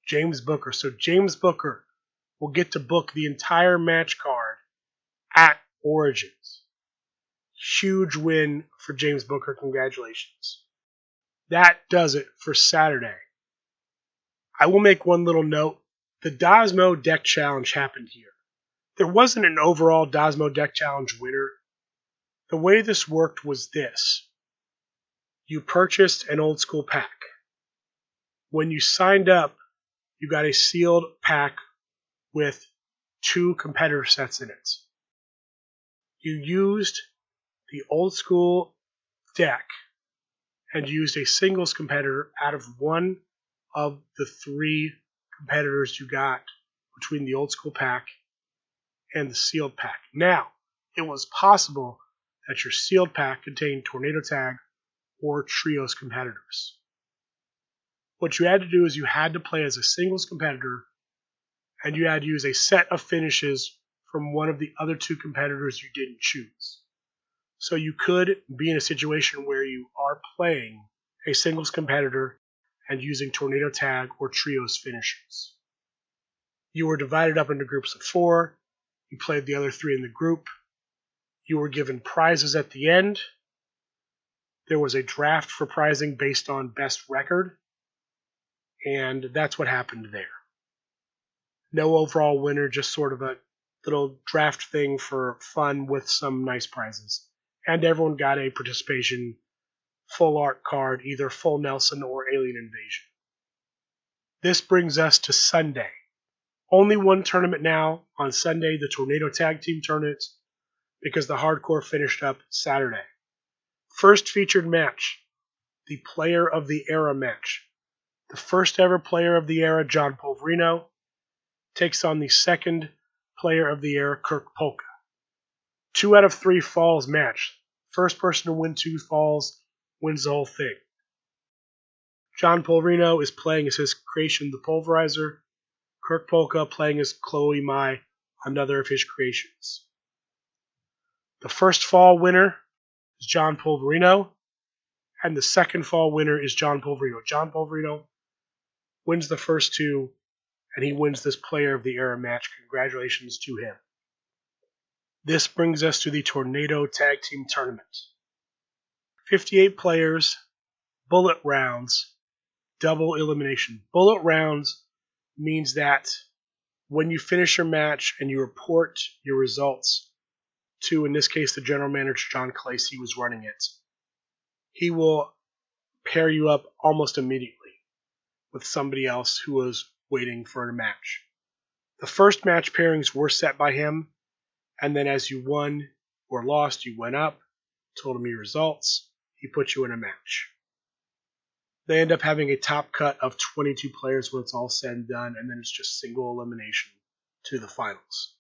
Speaker 1: James Booker. So James Booker will get to book the entire match card at Origins. Huge win for James Booker. Congratulations. That does it for Saturday. I will make one little note. The Dosmo Deck Challenge happened here. There wasn't an overall Dosmo Deck Challenge winner. The way this worked was this. You purchased an old school pack. When you signed up, you got a sealed pack with 2 competitor sets in it. You used the old school deck and used a singles competitor out of one of the 3 competitors you got between the old school pack and the sealed pack. Now, it was possible that your sealed pack contained Tornado Tag or Trios competitors. What you had to do is you had to play as a singles competitor, and you had to use a set of finishes from one of the other 2 competitors you didn't choose. So you could be in a situation where you are playing a singles competitor and using Tornado Tag or Trios finishers. You were divided up into groups of 4. You played the other 3 in the group. You were given prizes at the end. There was a draft for prizing based on best record. And that's what happened there. No overall winner, just sort of a little draft thing for fun with some nice prizes. And everyone got a participation full art card, either Full Nelson or Alien Invasion. This brings us to Sunday. Only one tournament now on Sunday, the Tornado Tag Team Tournament, because the Hardcore finished up Saturday. First featured match, the Player of the Era match. The first ever Player of the Era, John Polverino, takes on the second Player of the Era, Kirk Polka. 2 out of 3 falls match. First person to win 2 falls wins the whole thing. John Polverino is playing as his creation, the Pulverizer. Kirk Polka playing as Chloe Mai, another of his creations. The first fall winner is John Polverino, and the second fall winner is John Polverino. John Polverino wins the first 2, and he wins this Player of the Era match. Congratulations to him. This brings us to the Tornado Tag Team Tournament. 58 players, bullet rounds, double elimination. Bullet rounds means that when you finish your match and you report your results to, in this case, the general manager, John Clace, he was running it, he will pair you up almost immediately with somebody else who was waiting for a match. The first match pairings were set by him, and then as you won or lost, you went up, told him your results, he put you in a match. They end up having a top cut of 22 players when it's all said and done, and then it's just single elimination to the finals.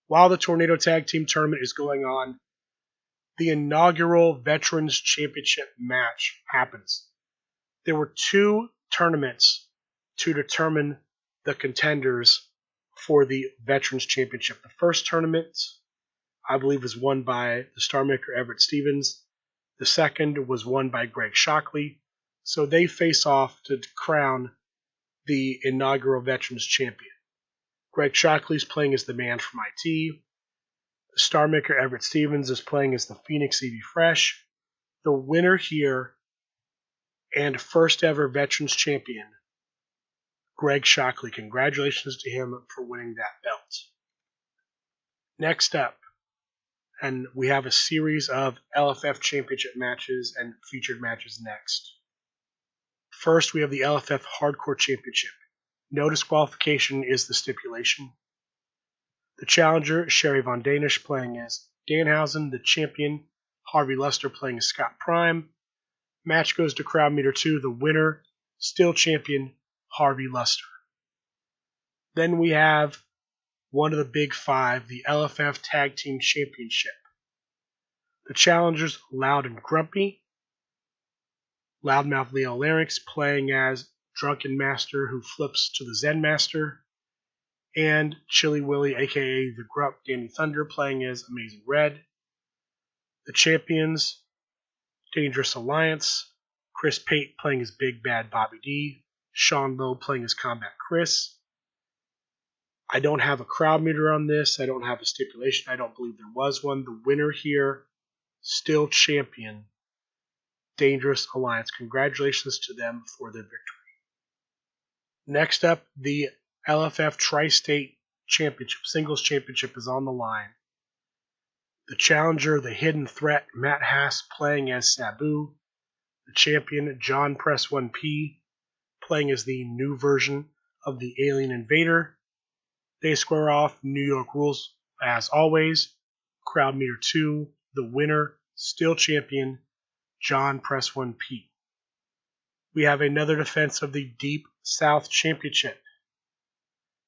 Speaker 1: While the Tornado Tag Team Tournament is going on, the inaugural Veterans Championship match happens. There were 2 tournaments to determine the contenders for the Veterans Championship. The first tournament, I believe, was won by the Star Maker Everett Stevens. The second was won by Greg Shockley. So they face off to crown the inaugural Veterans Champion. Greg Shockley is playing as the man from IT. The Star Maker Everett Stevens is playing as the Phoenix EV Fresh. The winner here and first ever Veterans Champion, Greg Shockley. Congratulations to him for winning that belt. Next up, and we have a series of LFF Championship matches and featured matches next. First, we have the LFF Hardcore Championship. No disqualification is the stipulation. The challenger, Sherry Von Danish, playing as Danhausen. The champion, Harvey Luster, playing as Scott Prime. Match goes to crowd meter 2. The winner, still champion, Harvey Luster. Then we have one of the big five, the LFF Tag Team Championship. The challengers, Loud and Grumpy. Loudmouth Leo Larynx playing as Drunken Master who flips to the Zen Master. And Chili Willy, aka the Grump Danny Thunder, playing as Amazing Red. The champions, Dangerous Alliance. Chris Pate playing as Big Bad Bobby D. Sean Lowe playing as Combat Chris. I don't have a crowd meter on this. I don't have a stipulation. I don't believe there was one. The winner here, still champion, Dangerous Alliance. Congratulations to them for their victory. Next up, the LFF Tri-State Championship, Singles Championship is on the line. The challenger, the hidden threat, Matt Haas, playing as Sabu. The champion, John Press 1P, playing as the new version of the Alien Invader. They square off New York rules as always. Crowd meter 2, the winner, still champion, John Press 1P. We have another defense of the Deep South Championship.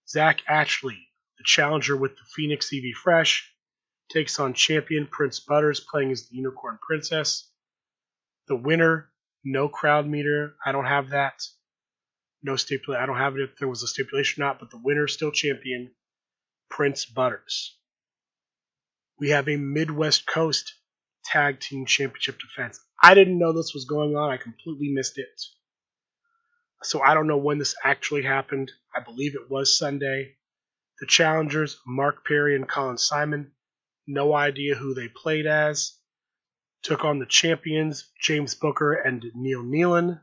Speaker 1: Zach Ashley, the challenger with the Phoenix EV Fresh, takes on champion Prince Butters, playing as the Unicorn Princess. The winner, no crowd meter. I don't have that. No stipulation. I don't have it if there was a stipulation or not, but the winner, still champion, Prince Butters. We have a Midwest Coast Tag Team Championship defense. I didn't know this was going on. I completely missed it. So I don't know when this actually happened. I believe it was Sunday. The challengers, Mark Perry and Colin Simon, no idea who they played as, took on the champions, James Booker and Neil Nealon.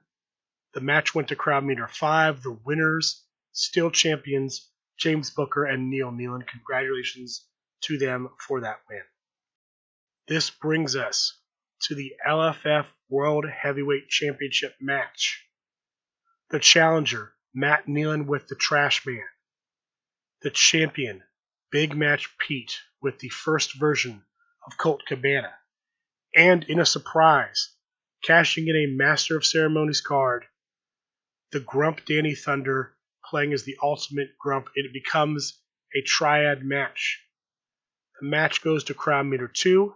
Speaker 1: The match went to crowd meter 5. The winners, still champions, James Booker and Neil Nealon. Congratulations to them for that win. This brings us to the LFF World Heavyweight Championship match. The challenger, Matt Nealon with the Trash Man. The champion, Big Match Pete with the first version of Colt Cabana. And in a surprise, cashing in a Master of Ceremonies card, the Grump Danny Thunder playing as the Ultimate Grump. It becomes a triad match. The match goes to crowd meter 2.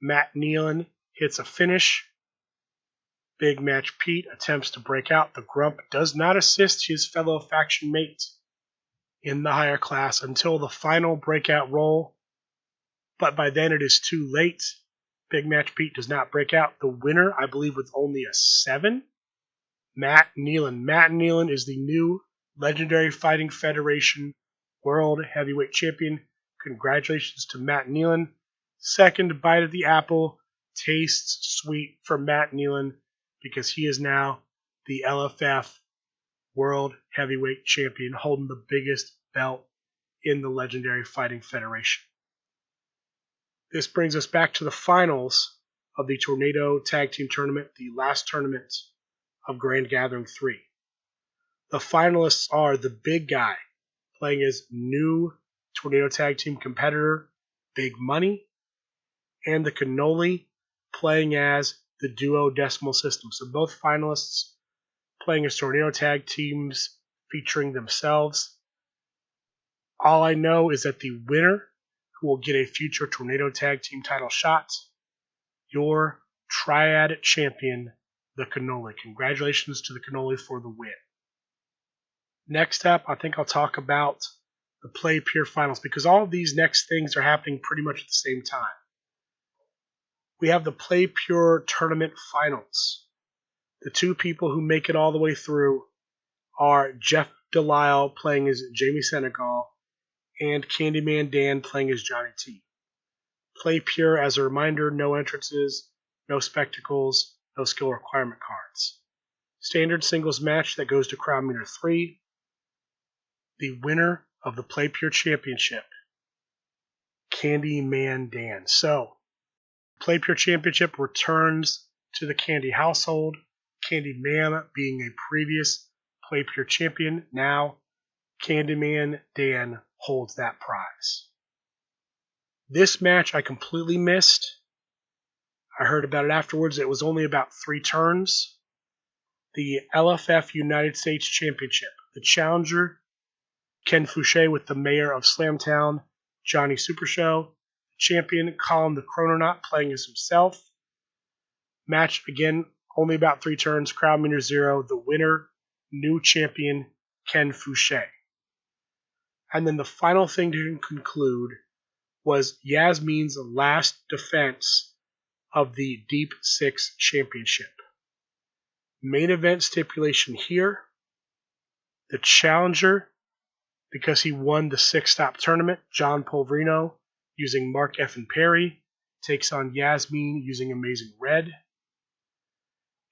Speaker 1: Matt Nealon hits a finish. Big Match Pete attempts to break out. The Grump does not assist his fellow faction mate in the higher class until the final breakout roll. But by then it is too late. Big Match Pete does not break out. The winner, I believe, with only a 7, Matt Nealon. Matt Nealon is the new Legendary Fighting Federation World Heavyweight Champion. Congratulations to Matt Nealon. Second bite of the apple tastes sweet for Matt Nealon because he is now the LFF World Heavyweight Champion, holding the biggest belt in the Legendary Fighting Federation. This brings us back to the finals of the Tornado Tag Team Tournament, the last tournament of Grand Gathering 3. The finalists are the Big Guy, playing as new Tornado Tag Team competitor Big Money, and the Cannoli, playing as the Duo Decimal System. So both finalists playing as Tornado Tag Teams featuring themselves. All I know is that the winner, who will get a future Tornado Tag Team title shot, your Triad Champion, the Cannoli. Congratulations to the Cannoli for the win. Next up, I think I'll talk about the Play Pure Finals, because all of these next things are happening pretty much at the same time. We have the Play Pure Tournament Finals. The two people who make it all the way through are Jeff Delisle playing as Jamie Senegal and Candyman Dan playing as Johnny T. Play Pure, as a reminder, no entrances, no spectacles, no skill requirement cards. Standard singles match that goes to crowd meter 3. The winner of the Play Pure Championship, Candyman Dan. So, Play Pure Championship returns to the Candy household. Candyman being a previous Play Pure champion. Now, Candyman Dan holds that prize. This match I completely missed. I heard about it afterwards. It was only about 3 turns. The LFF United States Championship. The challenger, Ken Fouché with the mayor of Slamtown, Johnny Super Show. The champion, Colin the Chrononaut, playing as himself. Match, again, only about 3 turns. Crowd meter 0. The winner, new champion, Ken Fouché. And then the final thing to conclude was Yasmin's last defense of the Deep 6 Championship. Main event stipulation here. The challenger, because he won the 6-stop tournament, John Polverino, using Mark F. and Perry, takes on Yasmin using Amazing Red.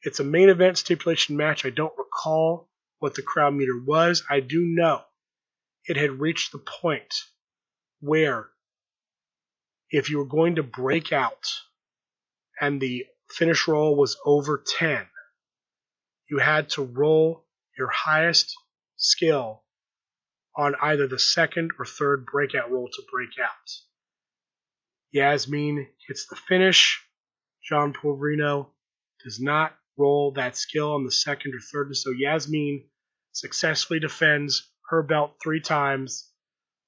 Speaker 1: It's a main event stipulation match. I don't recall what the crowd meter was. I do know it had reached the point where if you were going to break out and the finish roll was over 10, you had to roll your highest skill on either the second or third breakout roll to break out. Yasmin hits the finish. John Polverino does not roll that skill on the second or third, so Yasmin successfully defends her belt 3 times,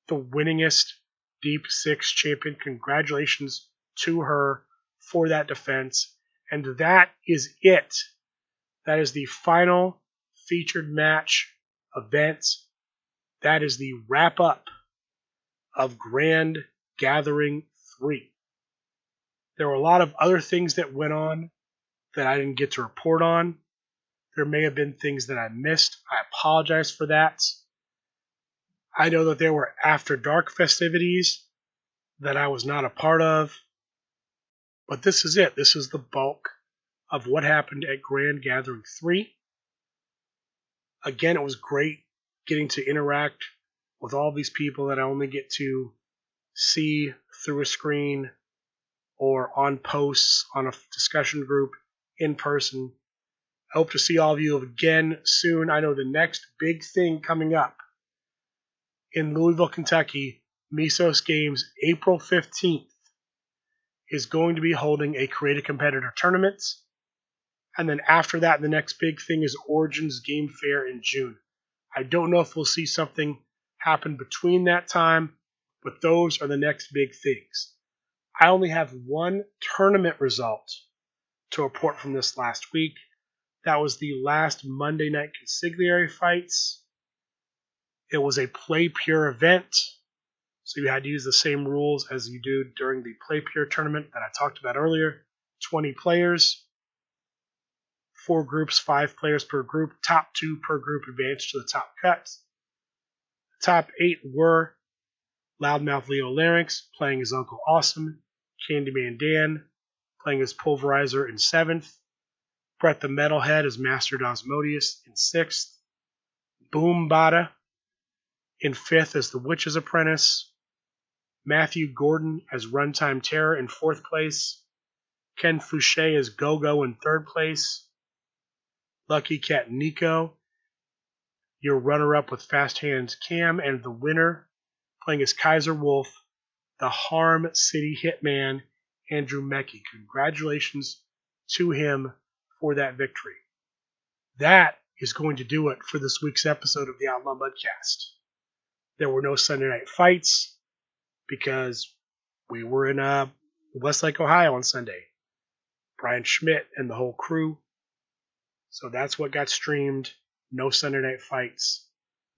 Speaker 1: the winningest Deep 6 champion. Congratulations to her for that defense. And that is it. That is the final featured match event. That is the wrap-up of Grand Gathering 3. There were a lot of other things that went on that I didn't get to report on. There may have been things that I missed. I apologize for that. I know that there were After Dark festivities that I was not a part of. But this is it. This is the bulk of what happened at Grand Gathering 3. Again, it was great getting to interact with all these people that I only get to see through a screen or on posts on a discussion group in person. I hope to see all of you again soon. I know the next big thing coming up in Louisville, Kentucky, Mesos Games, April 15th, is going to be holding a Create a Competitor tournament. And then after that, the next big thing is Origins Game Fair in June. I don't know if we'll see something happen between that time, but those are the next big things. I only have one tournament result to report from this last week. That was the last Monday night consigliere fights. It was a Play Pure event, so you had to use the same rules as you do during the Play Pure tournament that I talked about earlier. 20 players, 4 groups, 5 players per group. Top 2 per group advance to the top cut. The top 8 were Loudmouth Leo Larynx, playing as Uncle Awesome, Candyman Dan, playing as Pulverizer in 7th, Brett the Metalhead as Master Osmodius in 6th, Boom Bada in 5th as the Witch's Apprentice, Matthew Gordon as Runtime Terror in 4th place, Ken Fouché as Go-Go in 3rd place, Lucky Cat Nico, your runner-up with Fast Hands Cam, and the winner, playing as Kaiser Wolf, the Harm City Hitman, Andrew Meckie. Congratulations to him for that victory. That is going to do it for this week's episode of the Outlaw Mudcast. There were no Sunday night fights because we were in Westlake, Ohio on Sunday. Brian Schmidt and the whole crew. So that's what got streamed. No Sunday night fights.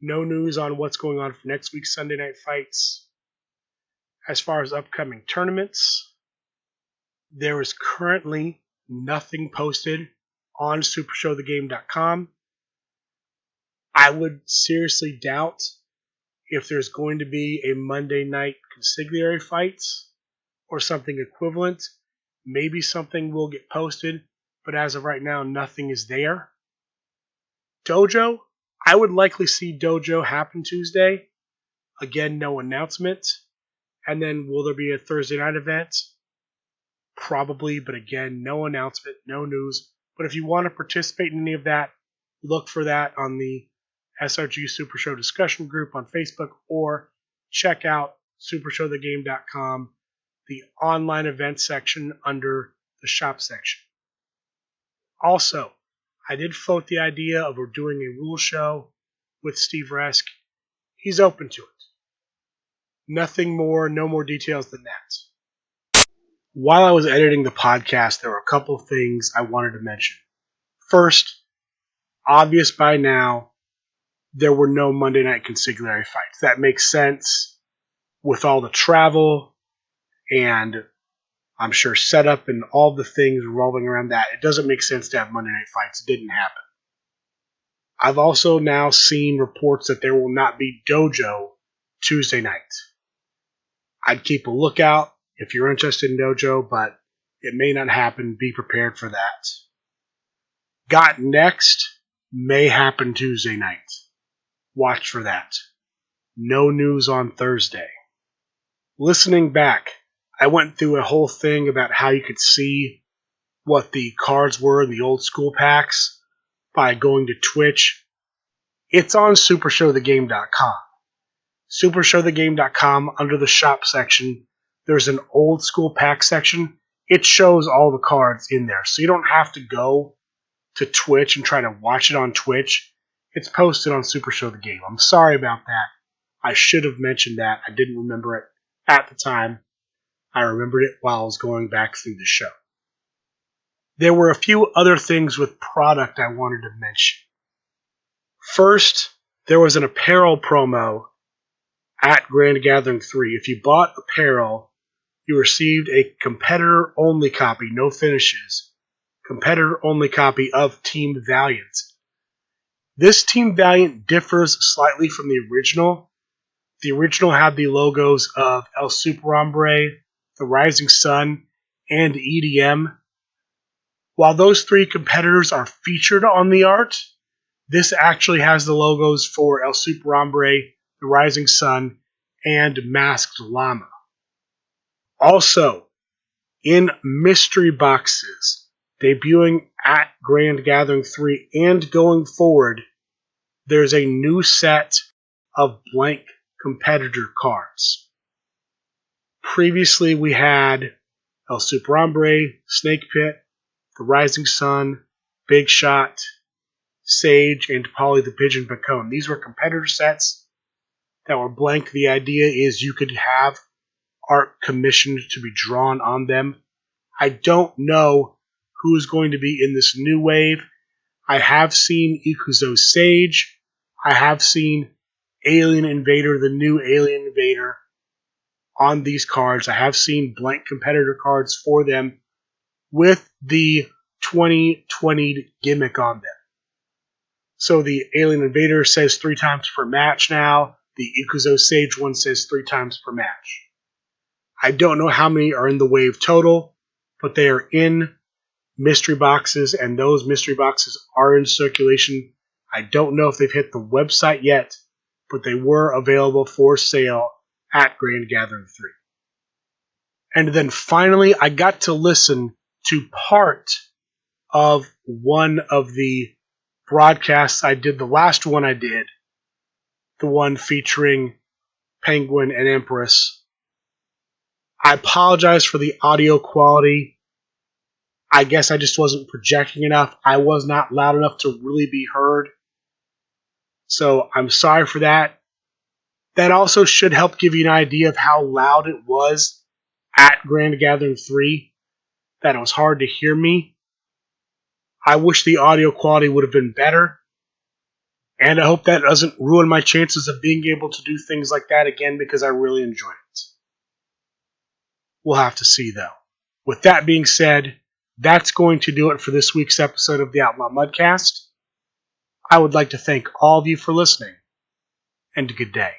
Speaker 1: No news on what's going on for next week's Sunday night fights. As far as upcoming tournaments, there is currently nothing posted on supershowthegame.com. I would seriously doubt if there's going to be a Monday night consigliere fights or something equivalent. Maybe something will get posted, but as of right now, nothing is there. Dojo, I would likely see Dojo happen Tuesday. Again, no announcement. And then will there be a Thursday night event? Probably, but again, no announcement, no news. But if you want to participate in any of that, look for that on the SRG Super Show discussion group on Facebook, or check out supershowthegame.com, the online events section under the shop section. Also, I did float the idea of doing a rule show with Steve Resk. He's open to it. Nothing more, no more details than that. While I was editing the podcast, there were a couple of things I wanted to mention. First, obvious by now, there were no Monday Night Consigliere fights. That makes sense with all the travel and I'm sure setup and all the things revolving around that. It doesn't make sense to have Monday Night fights. It didn't happen. I've also now seen reports that there will not be Dojo Tuesday night. I'd keep a lookout if you're interested in Dojo, but it may not happen. Be prepared for that. Got Next may happen Tuesday night. Watch for that. No news on Thursday. Listening back, I went through a whole thing about how you could see what the cards were in the old school packs by going to Twitch. It's on supershowthegame.com. Supershowthegame.com, under the shop section, there's an old school pack section. It shows all the cards in there, so you don't have to go to Twitch and try to watch it on Twitch. It's posted on Super Show the Game. I'm sorry about that. I should have mentioned that. I didn't remember it at the time. I remembered it while I was going back through the show. There were a few other things with product I wanted to mention. First, there was an apparel promo at Grand Gathering 3. If you bought apparel, you received a competitor-only copy, no finishes, competitor-only copy of Team Valiant. This Team Valiant differs slightly from the original. The original had the logos of El Super Hombre, the Rising Sun, and EDM. While those three competitors are featured on the art, this actually has the logos for El Super Hombre, the Rising Sun, and Masked Llama. Also, in mystery boxes, debuting at Grand Gathering 3 and going forward, there's a new set of blank competitor cards. Previously, we had El Super Hombre, Snake Pit, the Rising Sun, Big Shot, Sage, and Polly the Pigeon Bacone. These were competitor sets that were blank. The idea is you could have art commissioned to be drawn on them. I don't know who is going to be in this new wave. I have seen Ikuzo Sage. I have seen Alien Invader, the new Alien Invader, on these cards. I have seen blank competitor cards for them with the 2020 gimmick on them. So the Alien Invader says 3 times per match now. The Ikuzo Sage one says 3 times per match. I don't know how many are in the wave total, but they are in mystery boxes, and those mystery boxes are in circulation. I don't know if they've hit the website yet, but they were available for sale at Grand Gathering 3. And then finally, I got to listen to part of one of the broadcasts I did, the last one I did, the one featuring Penguin and Empress. I apologize for the audio quality. I guess I just wasn't projecting enough. I was not loud enough to really be heard. So I'm sorry for that. That also should help give you an idea of how loud it was at Grand Gathering 3, that it was hard to hear me. I wish the audio quality would have been better, and I hope that doesn't ruin my chances of being able to do things like that again, because I really enjoyed it. We'll have to see, though. With that being said, that's going to do it for this week's episode of the Outlaw Mudcast. I would like to thank all of you for listening, and good day.